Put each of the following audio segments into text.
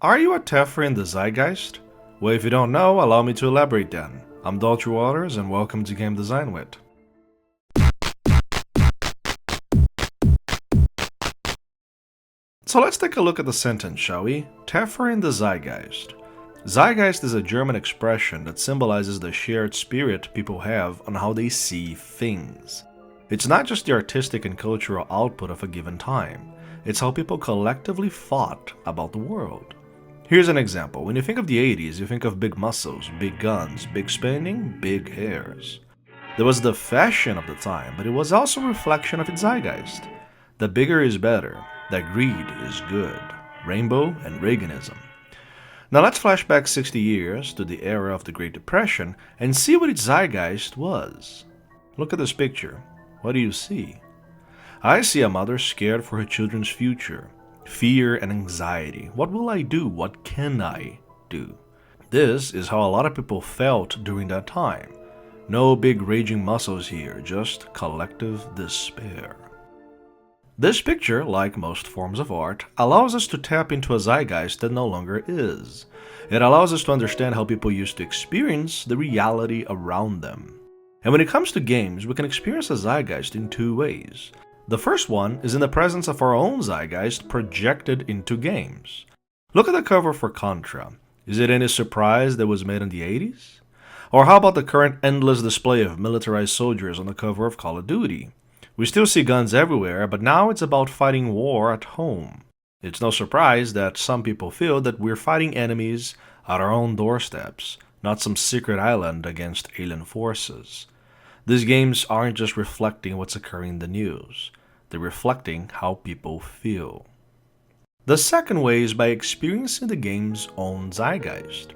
Are you a Teffer in the Zeitgeist? Well, if you don't know, allow me to elaborate then. I'm Daltry Waters and welcome to Game Design Wit. So let's take a look at the sentence, shall we? Teffer in the Zeitgeist. Zeitgeist is a German expression that symbolizes the shared spirit people have on how they see things. It's not just the artistic and cultural output of a given time, it's how people collectively thought about the world. Here's an example. When you think of the 80s, you think of big muscles, big guns, big spending, big hairs. There was the fashion of the time, but it was also a reflection of its zeitgeist. The bigger is better, that greed is good, rainbow and Reaganism. Now let's flash back 60 years to the era of the Great Depression and see what its zeitgeist was. Look at this picture. What do you see? I see a mother scared for her children's future. Fear and anxiety. What will I do? What can I do? This is how a lot of people felt during that time. No big raging muscles here, just collective despair. This picture, like most forms of art, allows us to tap into a zeitgeist that no longer is. It allows us to understand how people used to experience the reality around them. And when it comes to games, we can experience a zeitgeist in two ways. The first one is in the presence of our own zeitgeist projected into games. Look at the cover for Contra. Is it any surprise that it was made in the 80s? Or how about the current endless display of militarized soldiers on the cover of Call of Duty? We still see guns everywhere, but now it's about fighting war at home. It's no surprise that some people feel that we're fighting enemies at our own doorsteps, not some secret island against alien forces. These games aren't just reflecting what's occurring in the news, they're reflecting how people feel. The second way is by experiencing the game's own zeitgeist.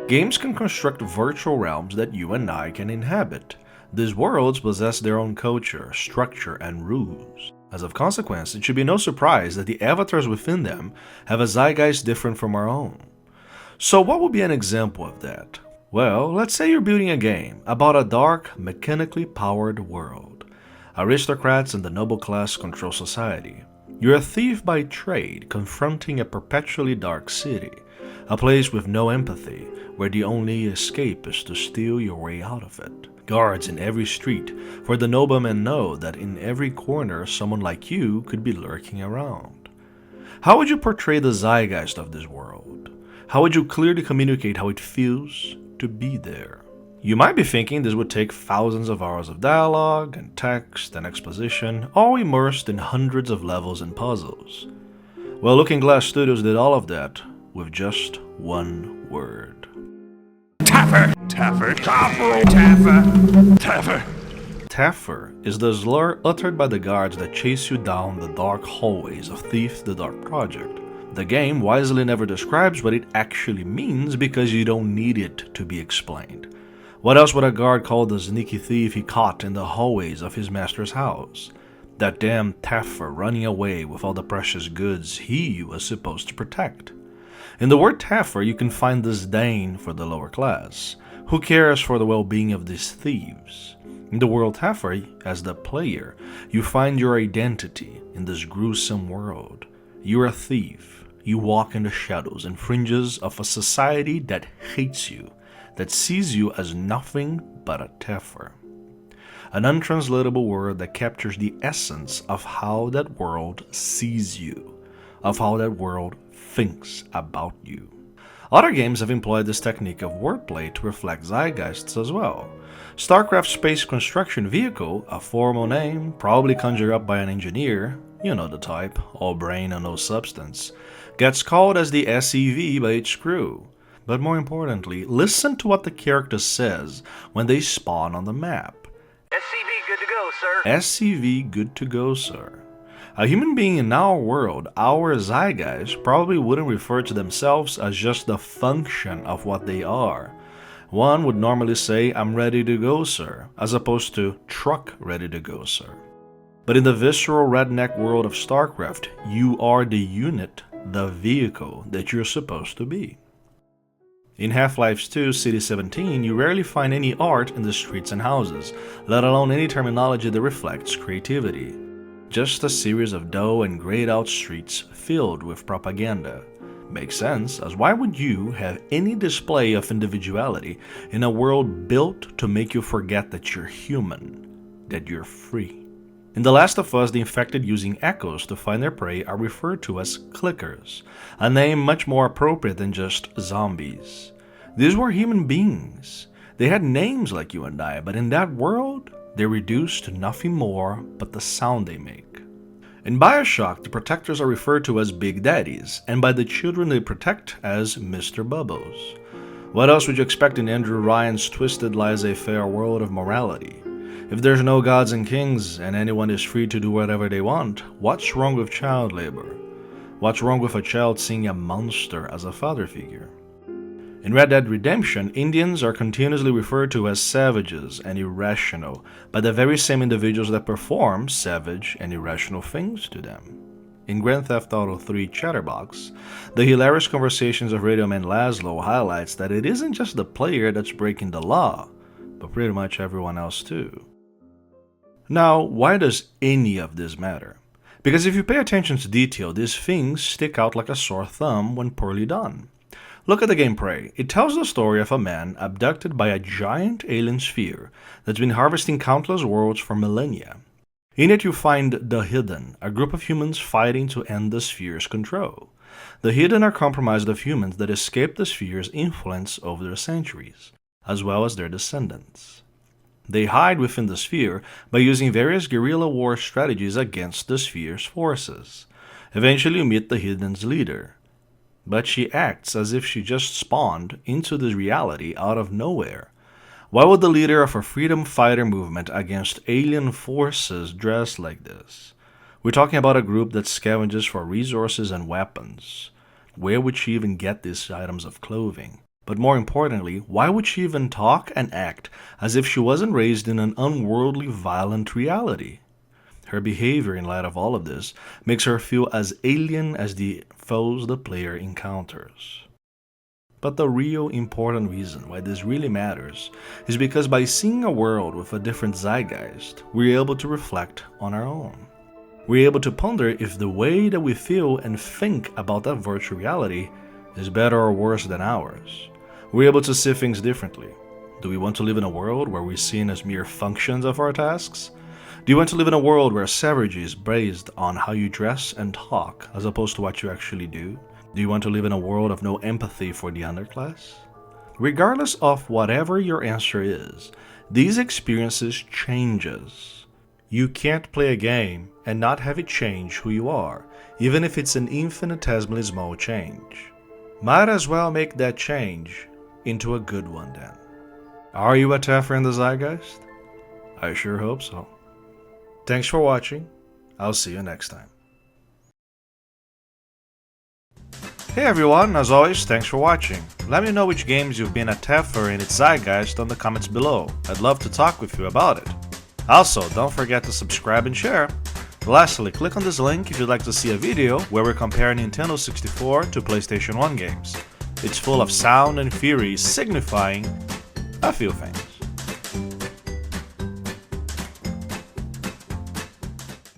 Games can construct virtual realms that you and I can inhabit. These worlds possess their own culture, structure, and rules. As of consequence, it should be no surprise that the avatars within them have a zeitgeist different from our own. So what would be an example of that? Well, let's say you're building a game about a dark, mechanically powered world. Aristocrats and the noble class control society. You're a thief by trade, confronting a perpetually dark city, a place with no empathy, where the only escape is to steal your way out of it. Guards in every street, for the noblemen know that in every corner someone like you could be lurking around. How would you portray the zeitgeist of this world? How would you clearly communicate how it feels to be there? You might be thinking this would take thousands of hours of dialogue and text and exposition, all immersed in hundreds of levels and puzzles. Well, Looking Glass Studios did all of that with just one word. Teffer! Teffer! Teffer! Teffer! Teffer! Teffer is the slur uttered by the guards that chase you down the dark hallways of Thief the Dark Project. The game wisely never describes what it actually means because you don't need it to be explained. What else would a guard call the sneaky thief he caught in the hallways of his master's house? That damn Teffer running away with all the precious goods he was supposed to protect. In the word Teffer, you can find disdain for the lower class. Who cares for the well-being of these thieves? In the world Teffer, as the player, you find your identity in this gruesome world. You're a thief. You walk in the shadows and fringes of a society that hates you, that sees you as nothing but a Teffer. An untranslatable word that captures the essence of how that world sees you, of how that world thinks about you. Other games have employed this technique of wordplay to reflect zeitgeists as well. StarCraft's Space Construction Vehicle, a formal name, probably conjured up by an engineer, you know the type, all brain and no substance, gets called as the SCV by its crew. But more importantly, listen to what the character says when they spawn on the map. SCV good to go, sir. SCV good to go, sir. A human being in our world, our zeitgeist, probably wouldn't refer to themselves as just the function of what they are. One would normally say, I'm ready to go, sir, as opposed to truck ready to go, sir. But in the visceral redneck world of StarCraft, you are the unit, the vehicle that you're supposed to be. In Half-Life 2 City 17, you rarely find any art in the streets and houses, let alone any terminology that reflects creativity. Just a series of dull and grayed out streets filled with propaganda. Makes sense, as why would you have any display of individuality in a world built to make you forget that you're human, that you're free? In The Last of Us, the infected using echoes to find their prey are referred to as clickers, a name much more appropriate than just zombies. These were human beings. They had names like you and I, but in that world, they're reduced to nothing more but the sound they make. In BioShock, the protectors are referred to as Big Daddies, and by the children they protect as Mr. Bubbos. What else would you expect in Andrew Ryan's twisted laissez-faire world of morality? If there's no gods and kings, and anyone is free to do whatever they want, what's wrong with child labor? What's wrong with a child seeing a monster as a father figure? In Red Dead Redemption, Indians are continuously referred to as savages and irrational by the very same individuals that perform savage and irrational things to them. In Grand Theft Auto 3 Chatterbox, the hilarious conversations of Radio Man Laszlo highlights that it isn't just the player that's breaking the law, but pretty much everyone else too. Now, why does any of this matter? Because if you pay attention to detail, these things stick out like a sore thumb when poorly done. Look at the game Prey. It tells the story of a man abducted by a giant alien sphere that's been harvesting countless worlds for millennia. In it you find the Hidden, a group of humans fighting to end the sphere's control. The Hidden are comprised of humans that escaped the sphere's influence over the centuries, as well as their descendants. They hide within the sphere by using various guerrilla war strategies against the sphere's forces. Eventually you meet the Hidden's leader, but she acts as if she just spawned into this reality out of nowhere. Why would the leader of a freedom fighter movement against alien forces dress like this? We're talking about a group that scavenges for resources and weapons. Where would she even get these items of clothing? But more importantly, why would she even talk and act as if she wasn't raised in an unworldly, violent reality? Her behavior in light of all of this makes her feel as alien as the foes the player encounters. But the real important reason why this really matters is because by seeing a world with a different zeitgeist, we're able to reflect on our own. We're able to ponder if the way that we feel and think about that virtual reality is better or worse than ours. We're able to see things differently. Do we want to live in a world where we're seen as mere functions of our tasks? Do you want to live in a world where savagery is based on how you dress and talk as opposed to what you actually do? Do you want to live in a world of no empathy for the underclass? Regardless of whatever your answer is, these experiences changes. You can't play a game and not have it change who you are, even if it's an infinitesimally small change. Might as well make that change into a good one then. Are you a Taffer in the Zeitgeist? I sure hope so. Thanks for watching. I'll see you next time. Hey everyone, as always, thanks for watching. Let me know which games you've been a Taffer in its Zeitgeist on the comments below. I'd love to talk with you about it. Also, don't forget to subscribe and share. Lastly, click on this link if you'd like to see a video where we compare Nintendo 64 to PlayStation 1 games. It's full of sound and fury signifying a few things.